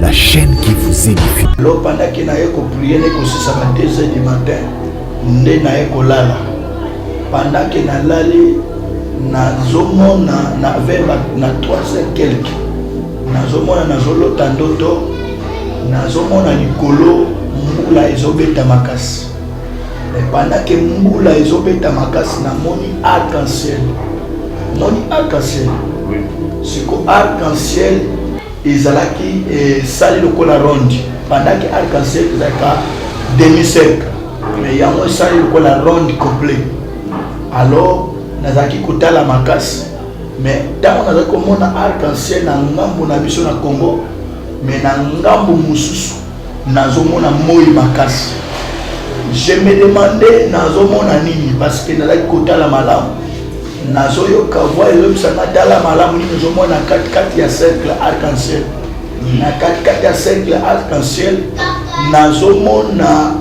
la chaîne qui vous édifie. Alors pendant que naye ko prier ne ko sisa ba 2h du matin, nde naye ko lala. Pendant que na lali na zomona na vers na 3h quelque. Na zomona na zolota ndoto, na zomona likolo mbula ezobeta makasi. Et pendant que mbula ezobeta makasi na moni arc-en-ciel. Moni arc-en-ciel. Oui. C'est que arc-en-ciel ezalaki sali lokola ronde. Pendant que arc-en-ciel ezalaka demi-cercle. Mais yango sali lokola ronde complet. Alors nazaki kotala makasi. Mais tant nazaki komona arc-en-ciel na ngambo na biso na Congo, mais na ngambo mususu nazomona moi makasi. Je me demandais nazomona nini parce que nazaki kotala malamu. Nazoyoka voix elobisanga tala malamu nini nazomona kati ya cercle arc-en-ciel. Na kati ya cercle arc-en-ciel nazomona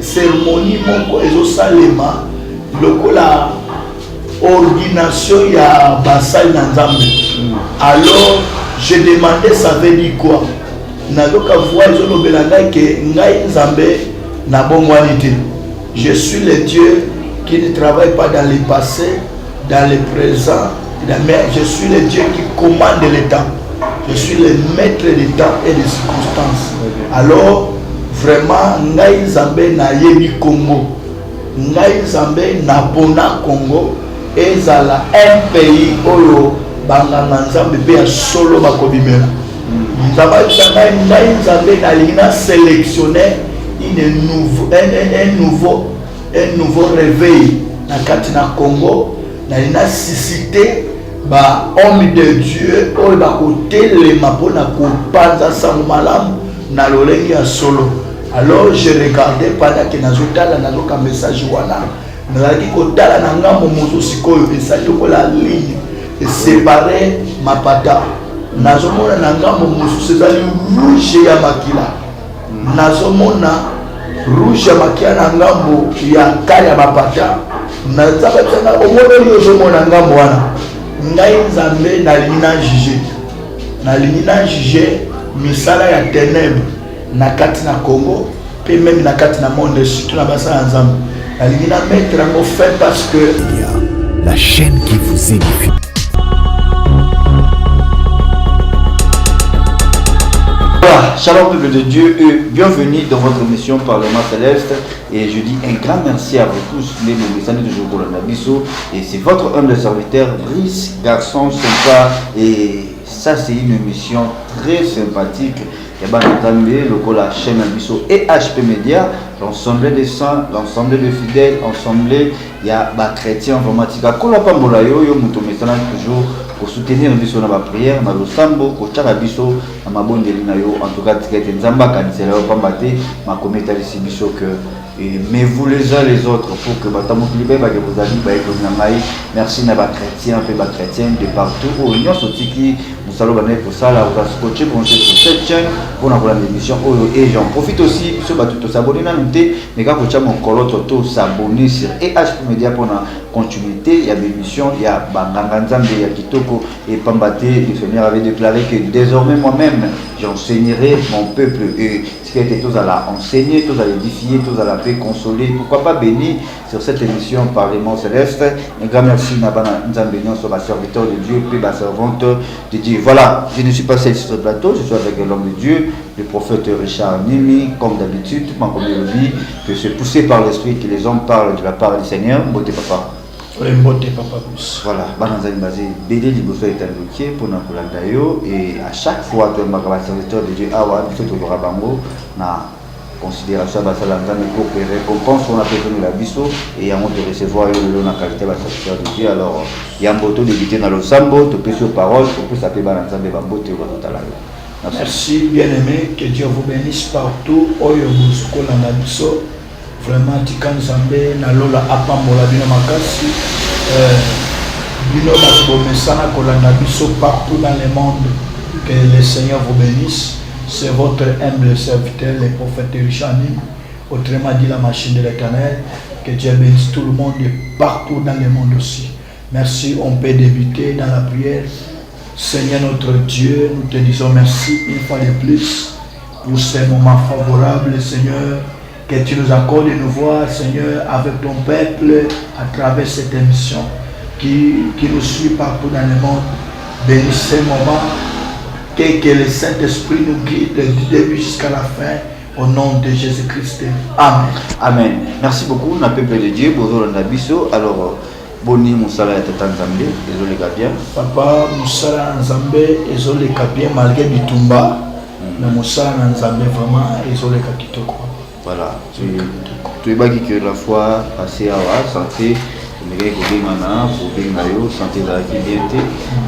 cérémonie moko ezosalema lokola ordination ya basali na Nzambe. Alors je demandais ça veut dire quoi? Nazoka voix ezolobela ngai ke ngai Nzambe na bongwani te. Je suis le Dieu qui ne travaille pas dans le passé, dans le présent, mais je suis le Dieu qui commande le temps. Je suis le maître des temps et des circonstances. Alors vraiment ngai Nzambe na yebi Congo, ngai Nzambe na pona Congo ezala un pays oyo banganga Nzambe pe ya solo bakobimela. Ngai Nzambe nalingi na sélectionner un nouveau réveil na kati na Congo. Nalingi na susciter ba homme de Dieu oyo bakotelema mpona kopanza sango malamu na lolenge ya solo. Alors je regardais pendant que nazotala nazoka message wana nazalaki kotala na ngambo mosusu sikoyo esali lokola ligne eséparé mapata. Nazomona na ngambo mosusu ezali rouge ya makila. Nazomona rouge ya makila na ngambo ya kaya mapata. Nazabaka omoni ozomona ngambo wana. Ngai Nzambe nalingi na juger misala ya ténèbres na kati na Congo pe même na kati na monde surtout na basala Nzambe. Nalingi na mettre en fin parce que la chaîne qui vous édifie. Shalom peuple de Dieu et bienvenue dans votre émission Parlement Céleste. Et je dis un grand merci à vous tous, les messages de Jogo Landabiso. Et c'est votre humble serviteur, Brice, garçon sympa. Et ça, c'est une émission très sympathique. Et bien, le la chaîne Abisso et HP Media, l'ensemble des saints, l'ensemble des fidèles, l'ensemble, il y a des chrétiens informatiques. Quand on parle de yo, toujours pour soutenir biso na ba prière na losambo ko tchaka biso na mabondeli na yo en tout cas tikete nzamba kanisela yo pambate ma kometalisi biso que mais vous les uns les autres pour que batamokili ba ke vous ali ba ko na mai merci na ba chrétien pe ba chrétien de partout au union sotiki musalo ba pour ça là on va se coacher brancher sur cette chaîne pour la émission et j'en profite aussi sur ba tout s'abonner na noter mais quand ko tcha mon colotte to s'abonner sur EHP Media pour la continuité, il y a des émissions, il y a Banganga Nzambe, il y a Kitoko et Pambate. Le Seigneur avait déclaré que désormais moi-même j'enseignerai mon peuple et ce qui a été tous à la enseigner, tous à l'édifier, tous à la paix, consoler. Pourquoi pas bénir sur cette émission Parlement Céleste. Un grand merci Nabana Nzambe sur ma serviteur de Dieu, puis ma servante de Dieu. Voilà, je ne suis pas seul sur ce plateau, je suis avec l'homme de Dieu, le prophète Richard Nimi, comme d'habitude, tout le monde le dit, que c'est poussé par l'esprit que les hommes parlent de la part du Seigneur. Beauté papa. Voilà, Bananzali basé BD Liboso est indiqué pour nous Dayo et à chaque fois que le serviteur de Dieu Awa, nous sommes au Rabango, na considération de la récompense on a besoin de la biso et à de recevoir le na qualité de serviteur de Dieu. Alors il y a un boto d'éviter dans le sambo, tu peux sur parole, tu peux s'appeler Bananzali Babote ou Batalayo. Merci bien aimé, que Dieu vous bénisse partout. Oyo Musuko Landabiso. Vraiment, Tikan Zambé, Nalola Apambola Bino Makasi, Bino Bakbomesana Kolandabiso partout dans le monde. Que le Seigneur vous bénisse. C'est votre humble serviteur, le prophète Richard Nimi, autrement dit la machine de l'Éternel. Que Dieu bénisse tout le monde et partout dans le monde aussi. Merci, on peut débuter dans la prière. Seigneur notre Dieu, nous te disons merci une fois de plus pour ces moments favorables, Seigneur, que tu nous accordes de nous voir, Seigneur, avec ton peuple à travers cette émission qui nous suit partout dans le monde. Bénis ces moments, que le Saint-Esprit nous guide du début jusqu'à la fin, au nom de Jésus-Christ. Amen. Amen. Merci beaucoup, na peuple de Dieu, bonjour Nabiso. Alors, Boni Moussala et Tata Nzambe, désolé Gabien. Papa Moussala Nzambe, désolé Gabien, malgré Bitumba, mais Moussala Nzambe, vraiment, désolé Kakitoko. Voilà, tu es bagi que la foi passée à santé, mais que vous mana pour bien yo santé de la fidélité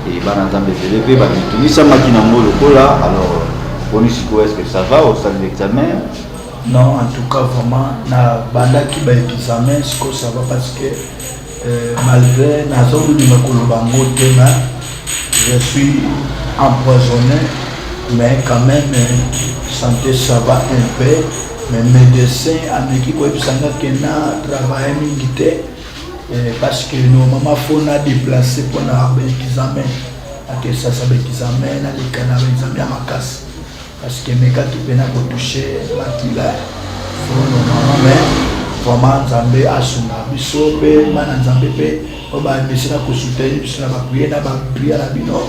et Banzambe développé, bah tout ça makina molo kola. Alors, Boni Siko, est-ce que ça va au salle d'examen? Non, en tout cas, vraiment, na banda qui ba examen, ça va parce que malgré je suis empoisonné, mais quand même santé ça va un peu. Mais médecin avec qui travaille parce que nos mamans font déplacer pour l'examen. Ça examen, examen à ma casse. Parce que mes gars qui viennent toucher la tila, vraiment Nzambe asuna biso pe mana Nzambe pe oba mesina ko soutenir biso na ba prière na bino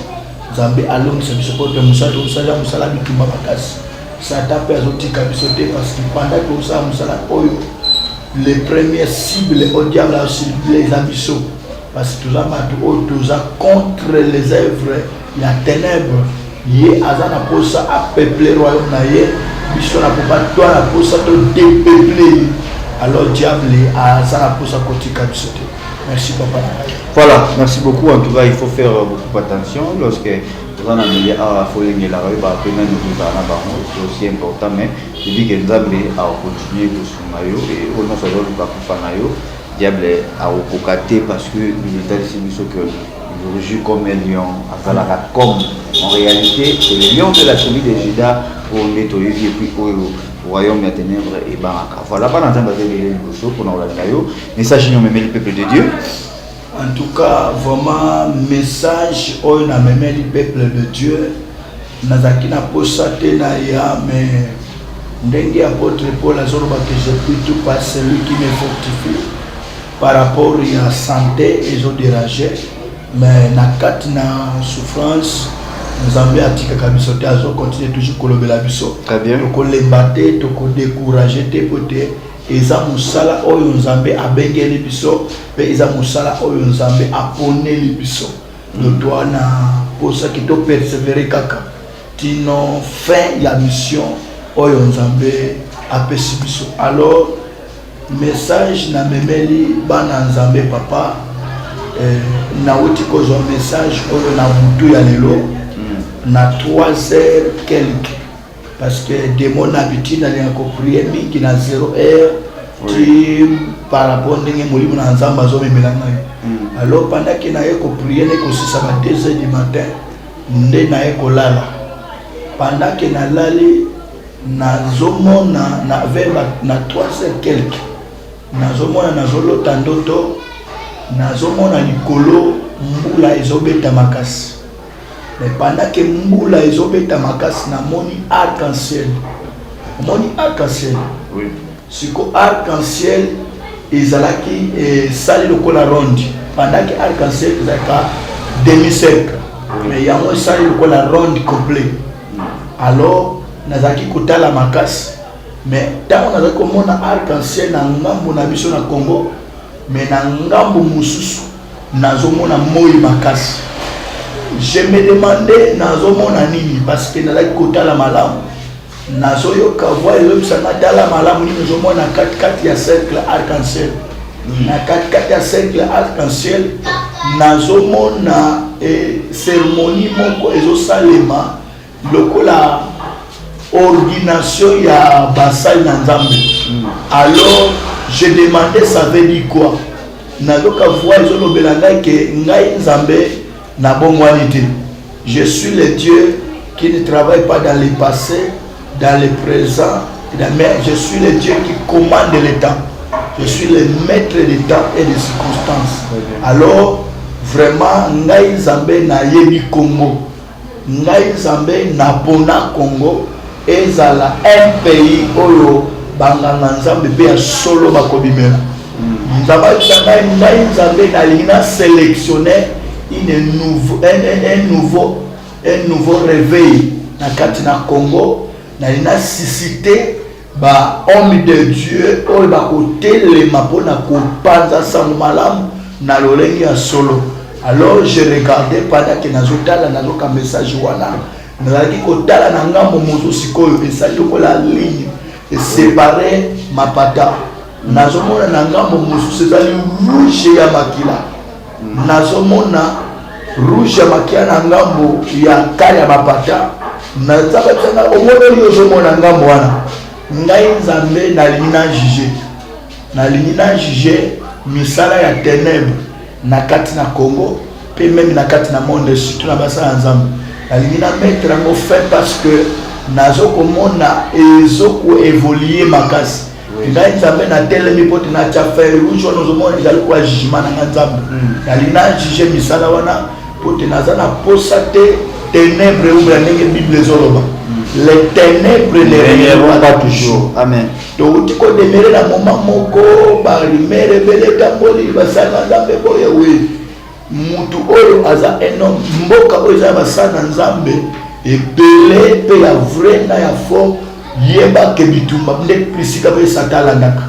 Nzambe alongi biso ko te musala bitumba bakasi ça tape azotika biso te parce que pendant que ça musala oyo les premières cibles au diable a ciblé les abisso parce que tout ça tout contre les œuvres la ténèbres yé azana posa a peupler royaume na yé biso na pas toi la posa to dépeupler. Alors diable a ça pour sa côté. Merci papa. Voilà, merci beaucoup. En tout cas, il faut faire beaucoup attention lorsque vous en avez à folie la rue, c'est aussi important. Mais je dis que diable a continué de son maillot et au nom de le diable a recocaté parce que l'État de que il joue comme un lion, comme en réalité c'est le lion de la tribu de Juda où on est au lieu et puis au royaume des ténèbres et Baraka. Voilà, pas d'entendre les choses pour nous la caillou. Message nous met le peuple de Dieu. En tout cas, vraiment message on a même le peuple de Dieu. Nazaki na posate na ya mais ndenge apôtre Paul azoroba que j'ai plutôt pas celui qui me fortifie par rapport à la santé et aux dérangés. Mais na kat na souffrance Nzambe atika kabiso te azo continuer toujours kolobela biso. Très bien. Toko lembaté, toko décourager te pote eza musala oyo Nzambe abengeli biso pe eza musala oyo Nzambe aponeli biso. Le toi na posa ki to persévérer kaka tino fin ya mission oyo Nzambe apesi biso. Alors message na memeli bana Nzambe papa na uti kozo message oyo na butu ya lelo na 3 heures quelques parce que de mon habitude n'allait encore prier mingi na 0 heure par rapport ndenge molimo na Nzamba zo memelanga. Alors pendant que na yeko prier ne ko sisa ba 2 heures du matin nde na yeko lala pendant que na lali na zomona na vers na 3 heures quelques na zomona na zolota ndoto na zomona likolo mbula ezobeta makasi. Mais pendant que Mboula ezobeta makasi na moni arc-en-ciel. Moni arc-en-ciel. Oui. Siko arc-en-ciel ezalaki sali lokola ronde. Pendant que arc-en-ciel ezalaka demi-cercle. Mais yango sali lokola ronde complet. Alors nazaki kotala makasi. Mais tant nazaki komona arc-en-ciel na ngambo na biso na Congo, mais na ngambo mususu nazomona moi makasi. Je me demandais nazomona nini parce que nazaki kotala malamu nazoyoka voix elobisanga tala malamu nini nazomona 4 ya cercle arc-en-ciel na 4 ya cercle arc-en-ciel nazomona cérémonie moko ezosalema lokola ordination ya basali na Nzambe. Alors je demandais ça veut dire quoi nazoka voix ezolobelanga ke ngai Nzambe na bongwanité. Je suis le Dieu qui ne travaille pas dans le passé, dans le présent, mais je suis le Dieu qui commande le temps. Je suis le maître des temps et des circonstances. Alors, vraiment, Ngai Nzambe na yebi Congo. ngai nzambe na pona Congo ezala un pays oyo banganga nzambe pe ya solo bakobimela ngai nzambe nalingi na sélectionner un nouveau réveil na kati na Congo nalingi na susciter ba homme de Dieu oyo bakotelema mpona kopanza sango malamu na lolengi ya solo. Alors je regardais pendant que nazotala nazoka message wana nazalaki kotala na ngambo mozo sikoyo esali lokola ligne eséparé mapata nazomona na ngambo mosusu ezali rouge ya makila nazomona rouge ya makila na ngambo ya kale ya mapata nazabakanga omona oyo ozomona ngambo wana ngai nzambe nalingi na juge misala ya ténèbre na kati na Congo pe même na kati na monde surtout na basala nzambe nalingi na mettre yango fin parce que nazokomona ezoko évoluer makasi ngai nzambe na telemi po na tia fer rouge wana ozomona ezali kwa jugement na nzambe nalingi na juge misala wana po naza na posa te ténèbre oubla ndenge Bible ezoloba les ténèbres ne régneront pas toujours. Amen. Donc tu peux demeurer dans moment moko barimere bele tamboli basanga nzambe boye we mutu oyo aza enorme mboka oyo za basana nzambe ebele pe ya vrai na ya faux yeba ke bitumba nde pisika pe satala ndaka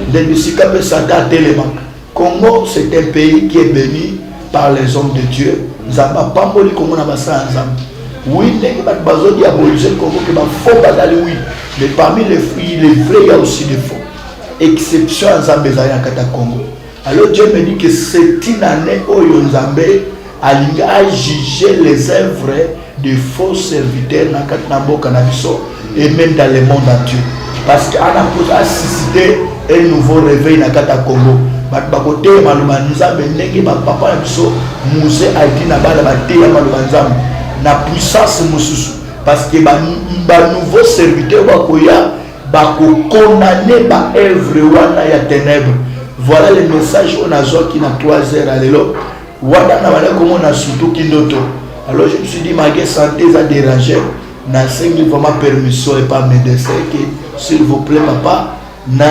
nde pisika pe satala telemaka. Congo c'est un pays qui est béni par les hommes de Dieu. Nzamba pamboli Congo na basana nzambe. Oui, les gens diaboliser le Congo qui va faux bazali oui, mais parmi les vrais il y a aussi des faux. Exception à Zambézaï en Kata Congo. Alors Dieu me dit que c'est une année où Nzambé a jugé les œuvres de faux serviteurs dans Katnambo Canabiso et même dans le monde entier. Parce qu'on a suscité un nouveau réveil dans Kata Congo. Bakote maluba Nzambe ndenge ba papa biso musée a dit na bala ba te maluba Nzambe. Na puissance mosusu parce que ba nouveau serviteur bakoya bako condamner ba œuvre wana ya ténèbres. Voilà le message on a qui na 3h à l'élo wana na bala comment on a surtout kindoto. Alors je me suis dit ma santé ça dérangé na sengi vraiment permission et pas médecin que s'il vous plaît papa na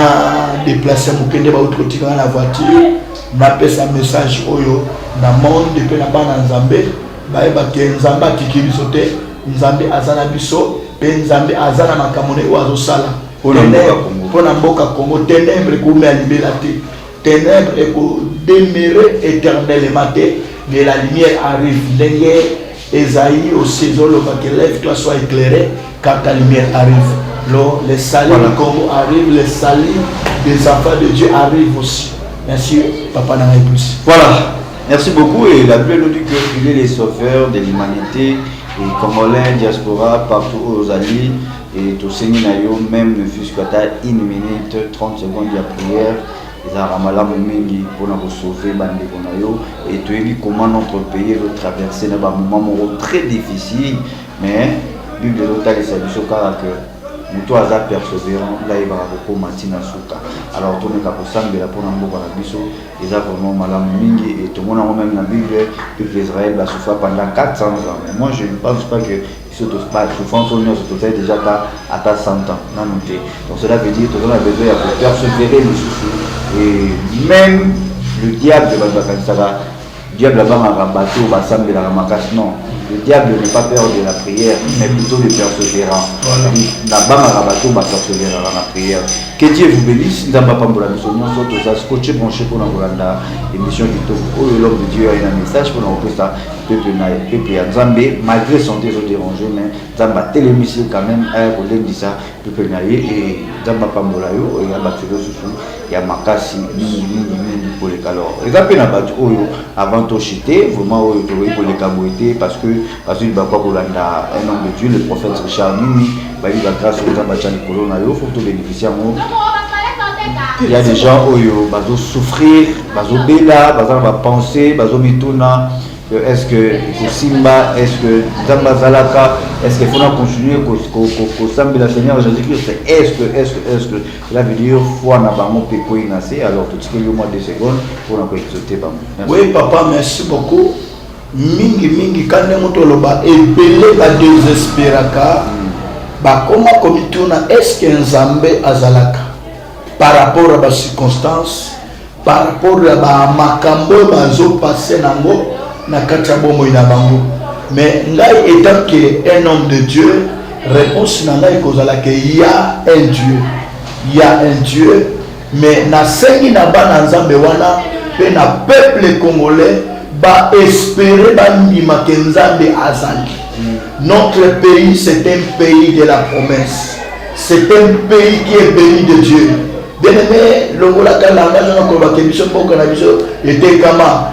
déplacer mon kende ba autre côté dans la voiture na pesa message oyo na monde pe na bana Nzambe baeba ke Nzambe akiki biso te Nzambe azana biso pe Nzambe azana makamone oyo azosala pona mboka Congo ténèbre ekomi libela te ténèbre eko demeurer éternellement te mais la lumière arrive ndenge Esaïe aussi zoloba que lève-toi sois éclairé quand ta lumière arrive. Les salis du Congo arrivent, les salis des enfants de Dieu arrivent aussi. Merci papa n'a rien plus. Voilà. Merci beaucoup et la Bible nous dit qu'il est les sauveurs de l'humanité et Congolais, diaspora, partout aux alliés et tout Séminario, même ne fût-ce qu'à 1 minute, 30 secondes de prière, ils ont ramassé mingi pour nous sauver bande konayo et tu as vu comment notre pays veut traverser dans un moment très difficile, mais la Bible nous dit que mutu aza persévérant là il va beaucoup matina suka alors tout le monde pour na mboka na biso eza vraiment malamu mingi et tout le monde même na Bible peuple Israël va souffrir pendant 400 ans mais moi je ne pense pas que souffrance au nord c'est déjà à 100 ans non non donc cela veut dire que tout le monde a besoin de persévérer le souci et même le diable va diable là-bas un bateau va sembler la ramacasse non. Le diable n'est pas peur de la prière, mais plutôt de persévérant. Là-bas, un bateau va persévérer dans la prière. Que Dieu vous bénisse. Nous n'avons pas pour la mission. Nous sommes tous à scotcher, brancher pour l'émission du tout. L'homme de Dieu a un message pour nous ça. Peuple à Zambé, malgré son dérangé, mais Zamba télémission quand même, pour les dire ça, peuple naïe et Zamba Pambolayo, et Abaturo Soussou, il y a Makasi, pour les calors. Les appels à battre avant de chuter, vraiment pour les caboïtés, parce qu'il va pas pour un homme de Dieu, le prophète Richard Mimi, il va grâce aux Zambachani Colonayo, il faut tout bénéficier. Il y a des gens qui vont souffrir, qui vont penser, qui vont mituna. Est-ce que Simba, est-ce que Zamba Zalaka, est-ce qu'il faut continuer qu'au Sambi la Seigneur Jésus-Christ? Est-ce que cela veut dire foi n'a pas mon péco inacé alors tout ce qui est au moins 2 secondes pour nous exaucer. Oui papa, merci beaucoup. mingi quand moto loba ebele ba désespéraka ba koma komituna est-ce que Nzambe azalaka par rapport à ba circonstances, par rapport à ba makambo bazo passer nango na kati ya bomoi na bango. Mais ngai étant que un homme de Dieu, réponse na ngai kozala que il y a un Dieu, il y a un Dieu, mais na sengi na bana Nzambe wana pe na peuple congolais ba espérer ba ndima ke Nzambe azali. Notre pays c'est un pays de la promesse, c'est un pays qui est béni de Dieu. Bien aimé, le mot la kalanga je n'ai pas que biso pour était kama.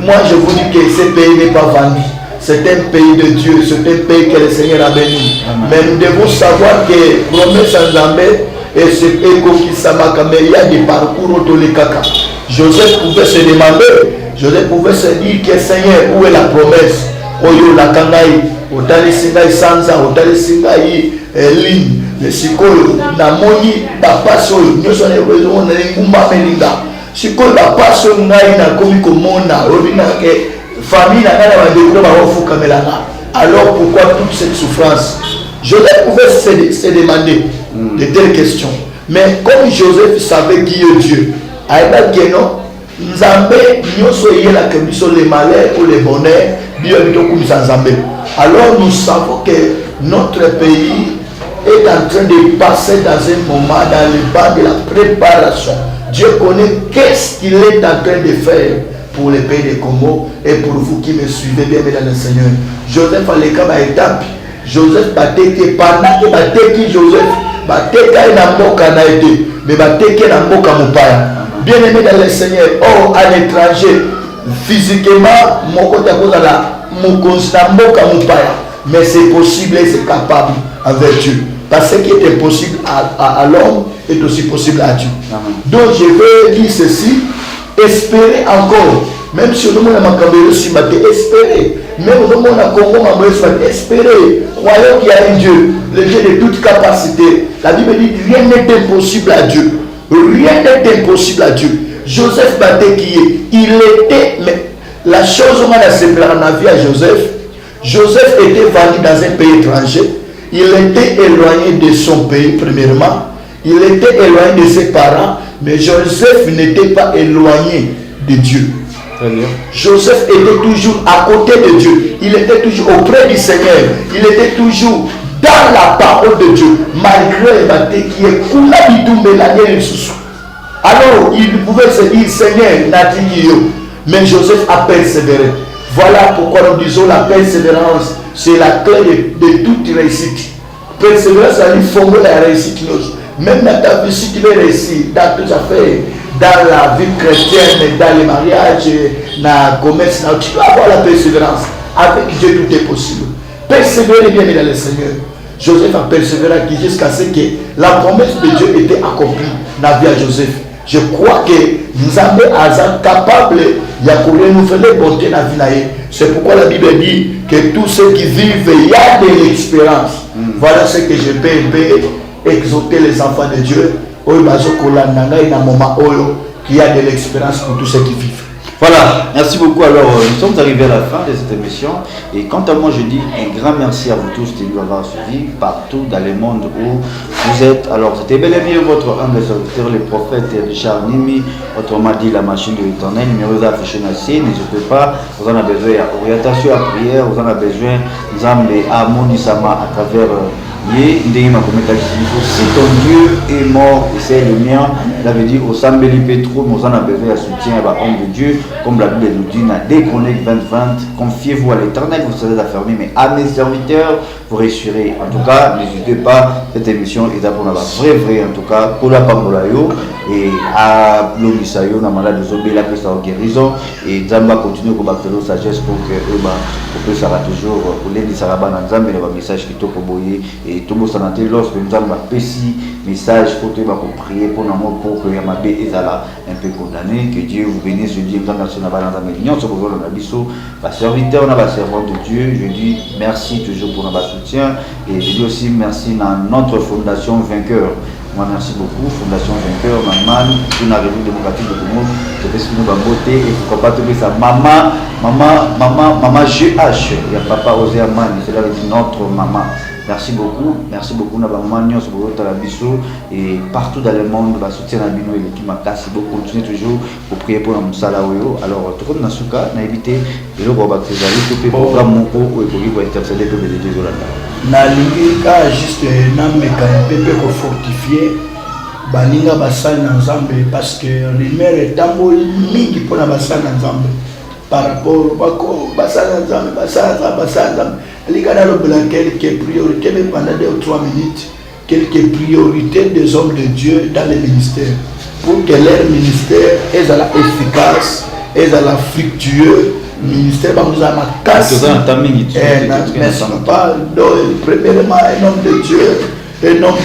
Moi je vous dis que ce pays n'est pas vendu. C'est un pays de Dieu, c'est un pays que le Seigneur a béni. Amen. Mais nous devons savoir que promesse en Nzambe et c'est Ekokisama, mais il y a des parcours autour les caca. Joseph pouvait se demander, Joseph pouvait se dire que Seigneur, où est la promesse? Oyo la kangai, otali singai sansa, otali singai ligne, le sikoyo, na moni, ba paso, nyoso ne rezo na ngumba melinga. Sikoyo ba paso ngai na komi komona, obina ke famille n'a pas de alors pourquoi toute cette souffrance? Joseph pouvait se demander de telles questions. Mais comme Joseph savait qui est Dieu, les malheurs ou les bonheurs, alors nous savons que notre pays est en train de passer dans un moment, dans le bas de la préparation. Dieu connaît qu'est-ce qu'il est en train de faire pour les pays de Congo et pour vous qui me suivez bien dans le Seigneur. Joseph a l'écart à étape. Joseph bateke pendant que bateki Joseph bateka na mboka na été mais bateke na mboka mopaya. Bien aimé dans le Seigneur. Oh à l'étranger physiquement mon côté à cause de la mokonzi na mboka mopaya mais c'est possible et c'est capable avec Dieu. Parce que ce qui est impossible à l'homme est aussi possible à Dieu. Amen. Donc je vais dire ceci. Espérer encore, même si on a espérer, même si on a Congo, espérer, croyons qu'il y a un Dieu, le Dieu de toute capacité. La Bible dit rien n'est impossible à Dieu. Rien n'est impossible à Dieu. Joseph battait qui est, il était, mais la chose on a séparé en vie à Joseph. Joseph était vendu dans un pays étranger. Il était éloigné de son pays, premièrement. Il était éloigné de ses parents. Mais Joseph n'était pas éloigné de Dieu. Joseph était toujours à côté de Dieu. Il était toujours auprès du Seigneur. Il était toujours dans la parole de Dieu. Malgré les batailles qui est alors il pouvait se dire Seigneur, Natigio. Mais Joseph a persévéré. Voilà pourquoi nous disons la persévérance, c'est la clé de toute réussite. Persévérance, ça lui forme la réussite. Même dans ta vie, si tu veux réussir dans tes affaires, dans la vie chrétienne, dans les mariages, dans le commerce, tu dois avoir la persévérance. Avec Dieu, tout est possible. Persévérer bien dans le Seigneur. Joseph a persévéré jusqu'à ce que la promesse de Dieu était accomplie dans la vie à Joseph. Je crois que nous sommes capables de renouveler bonté dans la vie. C'est pourquoi la Bible dit que tous ceux qui vivent, il y a de l'expérience. Voilà ce que je peux exhorter les enfants de Dieu. Qui a de l'expérience pour tous ceux qui vivent. Voilà, merci beaucoup. Alors, nous sommes arrivés à la fin de cette émission. Et quant à moi, je dis un grand merci à vous tous de nous avoir suivis partout dans le monde où vous êtes. Alors, c'était bel et bien votre humble serviteur, le prophète Richard Nimi, autrement dit la machine de l'éternel, numéro d'affiché ici. N'hésitez pas, vous en avez besoin d'orientation à prière, vous en avez besoin Nzambe Amonisama à travers si ton Dieu est mort et c'est le mien, ça veut dire au Sambeli Petro, nous en avons besoin de soutien à l'homme de Dieu, comme la Bible nous dit dans 2 Chroniques 20-20, confiez-vous à l'Éternel, vous serez affermis, mais à mes serviteurs, vous réussirez. En tout cas, n'hésitez pas, cette émission est pour la vraie, en tout cas, pour la Pambolayo et à l'Omisayo, dans malade de Zobé, la peste en guérison, et Zamba continue pour bâtir sagesse pour que eux, ça va toujours, pour les Sarabans, Zamba, il y a un message qui est pour boyer. Et tout le monde s'en attend lorsque nous avons un petit message pour prier pour l'amour pour que Yamabé est un peu condamné. Que Dieu vous bénisse. Je dis international dans la million, ce que vous avez serviteur, on a servante de Dieu. Je dis merci toujours pour notre soutien. Et je dis aussi merci à notre fondation Vainqueur. Merci beaucoup. Fondation Vainqueur, Maman, pour la République démocratique de Congo. Je fais ce que nous avons voté et pourquoi pas trouver ça. Maman GH. Il y a Papa Osé Amani, c'est là notre maman. Merci beaucoup, nous avons maman sur la Bissau et partout dans le monde, va soutenir la Bino et l'équipe Makasi. Beaucoup continuer toujours pour prier pour la Moussalaouyo. Alors, tout comme Nasuka, n'a évité de le rebattre les amis, tout le programme Moko ou pour intercéder le BDG Zolanda. Na lingika juste nameka pepe ko fortifier baninga basali na Nzambe parce que rumeur etambo mingi pona basali na Nzambe par rapport bako basali na Nzambe basali Ligada le quelques priorités mais pendant 2 ou 3 minutes quelques priorités des hommes de Dieu dans les ministères pour que leur ministère est efficace est fructueux ministère nous a ma casse pas premièrement un homme de Dieu vraiment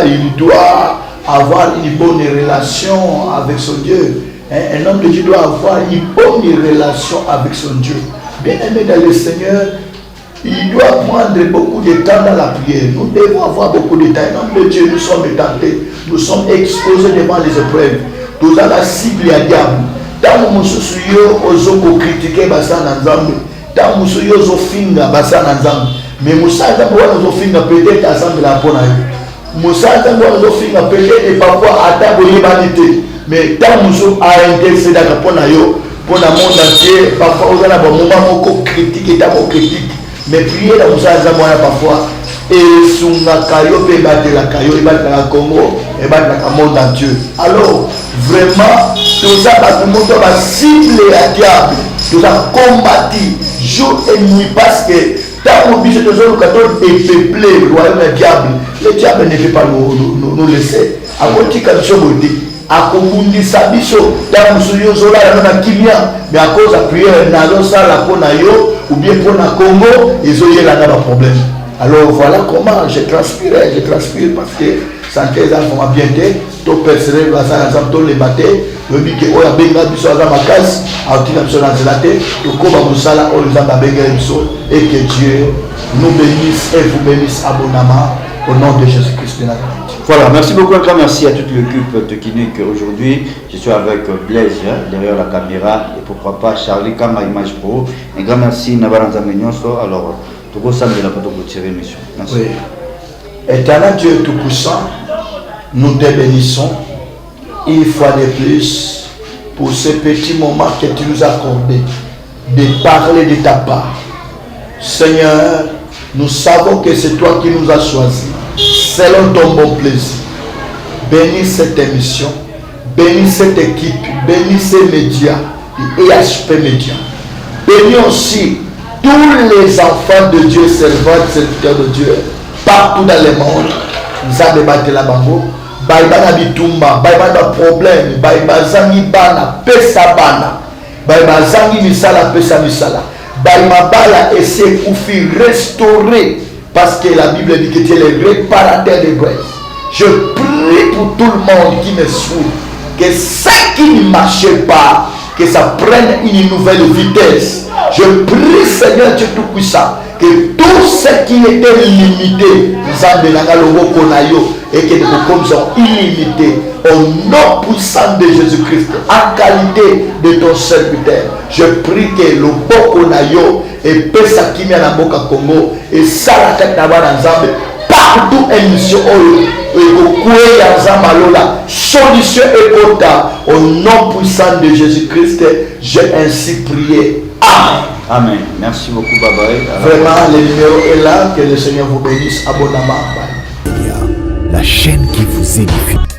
il doit avoir une bonne relation avec son Dieu un homme de Dieu doit avoir une bonne relation avec son Dieu bien aimé dans le Seigneur. Il doit prendre beaucoup de temps dans la prière. Nous devons avoir beaucoup de temps. En nom de Dieu, nous sommes tentés. Nous sommes exposés devant les épreuves. Nous avons la cible à diable. Tant que nous sommes critiqués, nous sommes tant que nous sommes mais nous sommes peut-être ensemble la bonne année. Nous sommes peut-être parfois à table de l'humanité. Mais tant que nous sommes à intercéder pour le monde entier, parfois nous avons un moment critique et critique. Mais prier dans le parfois et sunga kayo pe batela kayo et batela Congo et batela monde entier. Alors vraiment tout ça va tout monde va cibler à diable. Tout ça combattre jour et nuit parce que tant qu'on obligé de se dépeupler le royaume du diable. Le diable ne peut pas nous laisser. À côté comme ça à kobundisa biso dans musuyo zola na kimia mais à cause de prière na losa la pona yo ou bien pour le Congo ils ont eu là un problème. Alors voilà comment je transpire parce que santé les enfants bien été tout personnel va ça ensemble tous les battre le dit que oya benga biso za makasi a tina biso na zelaté to ko ba musala o za ba benga biso et que Dieu nous bénisse et vous bénisse abondamment au nom de Jésus-Christ de Nazareth. Voilà, merci beaucoup, un grand merci à toute l'équipe technique aujourd'hui. Je suis avec Blaise derrière la caméra et pourquoi pas Charlie Kama Image Pro. Un grand merci Nabaranza Menyonso. Alors, tout le monde n'a pas de tirer l'émission. Merci. Oui. Éternel Dieu Tout-Puissant, nous te bénissons une fois de plus pour ce petit moment que tu nous as accordé de parler de ta part. Seigneur, nous savons que c'est toi qui nous as choisis. Selon ton bon plaisir, bénis cette émission, bénis cette équipe, bénis ces médias et EHP Média. Bénis aussi tous les enfants de Dieu, serviteurs de Dieu, partout dans le monde. Nous avons débattu la bango, baïbana bitumba, baïbana problème, baïbana zangi bana, pesa bana, baïbana zangi misala, pesa misala, baïbana bala essaie koufi restaurer. Parce que la Bible dit que tu es le réparateur des braises. Je prie pour tout le monde qui me suit, que ce qui ne marchait pas, que ça prenne une nouvelle vitesse. Je prie, Seigneur Dieu Tout-Puissant, que tout ce qui était limité, et que les comme sont illimités, au nom puissant de Jésus-Christ, en qualité de ton serviteur, je prie que le Bokonayo et Pesa Kimia Naboka Congo et Salakat Nabana Nzambe partout émission solution et quota au nom puissant de Jésus-Christ, j'ai ainsi prié. Amen. Amen. Merci beaucoup, Baba. Vraiment, le numéro est là. Que le Seigneur vous bénisse abondamment. La chaîne qui vous édifie.